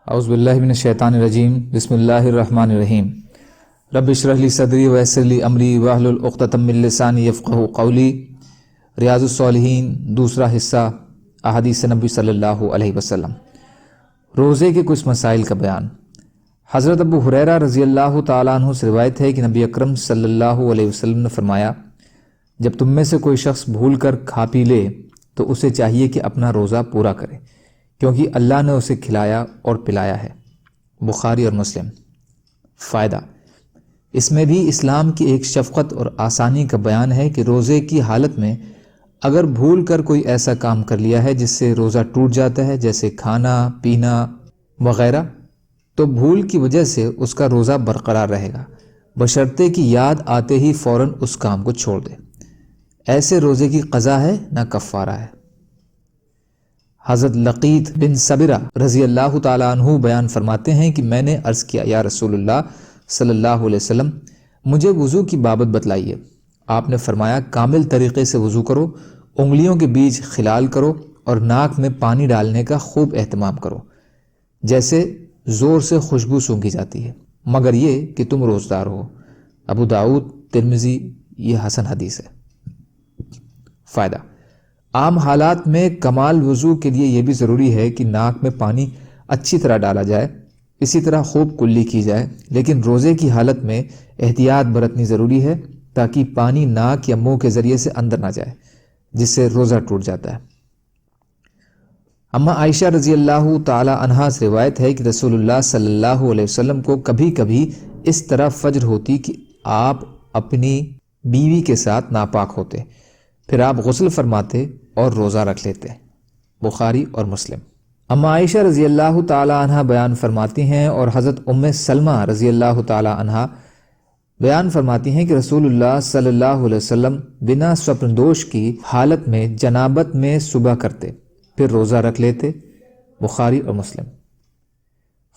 اعوذ باللہ من الشیطان الرجیم بسم اللہ الرحمن الرحیم رب اشرح لی صدری ویسر لی امری واحلل عقدۃ من لسانی یفقہوا قولی۔ ریاض الصالحین دوسرا حصہ، احادیث نبی صلی اللہ علیہ وسلم۔ روزے کے کچھ مسائل کا بیان۔ حضرت ابو ہریرہ رضی اللہ تعالیٰ عنہ سے روایت ہے کہ نبی اکرم صلی اللہ علیہ وسلم نے فرمایا، جب تم میں سے کوئی شخص بھول کر کھا پی لے تو اسے چاہیے کہ اپنا روزہ پورا کرے، کیونکہ اللہ نے اسے کھلایا اور پلایا ہے۔ بخاری اور مسلم۔ فائدہ: اس میں بھی اسلام کی ایک شفقت اور آسانی کا بیان ہے کہ روزے کی حالت میں اگر بھول کر کوئی ایسا کام کر لیا ہے جس سے روزہ ٹوٹ جاتا ہے، جیسے کھانا پینا وغیرہ، تو بھول کی وجہ سے اس کا روزہ برقرار رہے گا، بشرطے کہ یاد آتے ہی فوراً اس کام کو چھوڑ دے۔ ایسے روزے کی قضا ہے نہ کفارہ ہے۔ حضرت لقیط بن صبرہ رضی اللہ تعالیٰ عنہ بیان فرماتے ہیں کہ میں نے عرض کیا، یا رسول اللہ صلی اللہ علیہ وسلم، مجھے وضو کی بابت بتلائیے۔ آپ نے فرمایا، کامل طریقے سے وضو کرو، انگلیوں کے بیچ خلال کرو اور ناک میں پانی ڈالنے کا خوب اہتمام کرو، جیسے زور سے خوشبو سونگھی جاتی ہے، مگر یہ کہ تم روزدار ہو۔ ابو داؤد، ترمذی۔ یہ حسن حدیث ہے۔ فائدہ: عام حالات میں کمال وضو کے لیے یہ بھی ضروری ہے کہ ناک میں پانی اچھی طرح ڈالا جائے، اسی طرح خوب کلی کی جائے، لیکن روزے کی حالت میں احتیاط برتنی ضروری ہے تاکہ پانی ناک یا منہ کے ذریعے سے اندر نہ جائے، جس سے روزہ ٹوٹ جاتا ہے۔ اما عائشہ رضی اللہ تعالی عنہا سے روایت ہے کہ رسول اللہ صلی اللہ علیہ وسلم کو کبھی کبھی اس طرح فجر ہوتی کہ آپ اپنی بیوی کے ساتھ ناپاک ہوتے، پھر آپ غسل فرماتے اور روزہ رکھ لیتے۔ بخاری اور مسلم۔ اما عائشہ رضی اللہ تعالی عنہا بیان فرماتی ہیں اور حضرت ام سلمہ رضی اللہ تعالی عنہا بیان فرماتی ہیں کہ رسول اللہ صلی اللہ علیہ وسلم بنا سپندوش کی حالت میں جنابت میں صبح کرتے، پھر روزہ رکھ لیتے۔ بخاری اور مسلم۔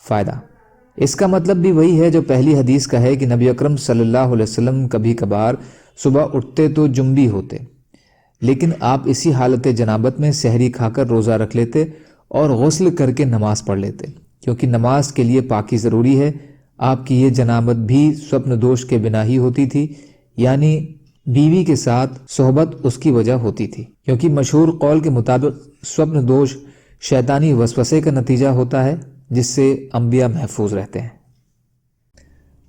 فائدہ: اس کا مطلب بھی وہی ہے جو پہلی حدیث کا ہے کہ نبی اکرم صلی اللہ علیہ وسلم کبھی کبھار صبح اٹھتے تو جنبی ہوتے، لیکن آپ اسی حالت جنابت میں سحری کھا کر روزہ رکھ لیتے اور غسل کر کے نماز پڑھ لیتے، کیونکہ نماز کے لیے پاکی ضروری ہے۔ آپ کی یہ جنابت بھی سوپن دوش کے بنا ہی ہوتی تھی، یعنی بیوی کے ساتھ صحبت اس کی وجہ ہوتی تھی، کیونکہ مشہور قول کے مطابق سوپن دوش شیطانی وسوسے کا نتیجہ ہوتا ہے جس سے انبیاء محفوظ رہتے ہیں۔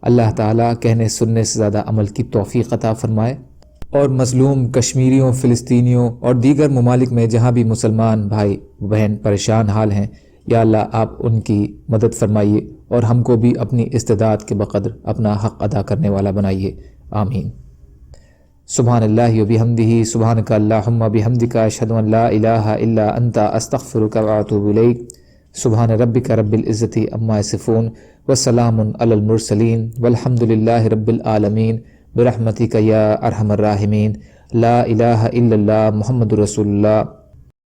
اللہ تعالیٰ کہنے سننے سے زیادہ عمل کی توفیق عطا فرمائے، اور مظلوم کشمیریوں، فلسطینیوں اور دیگر ممالک میں جہاں بھی مسلمان بھائی بہن پریشان حال ہیں، یا اللہ آپ ان کی مدد فرمائیے اور ہم کو بھی اپنی استعداد کے بقدر اپنا حق ادا کرنے والا بنائیے، آمین۔ سبحان اللہ و بحمدہ، سبحانک اللہم بحمدک، اشہد ان لا الہ الا انت، استغفرک و اتوب الیک۔ سبحان ربک رب العزت عما یصفون، وسلام علی المرسلین، والحمد للہ رب العالمین، برحمتک یا ارحم الراحمین۔ لا الہ الا اللہ، محمد رسول اللہ۔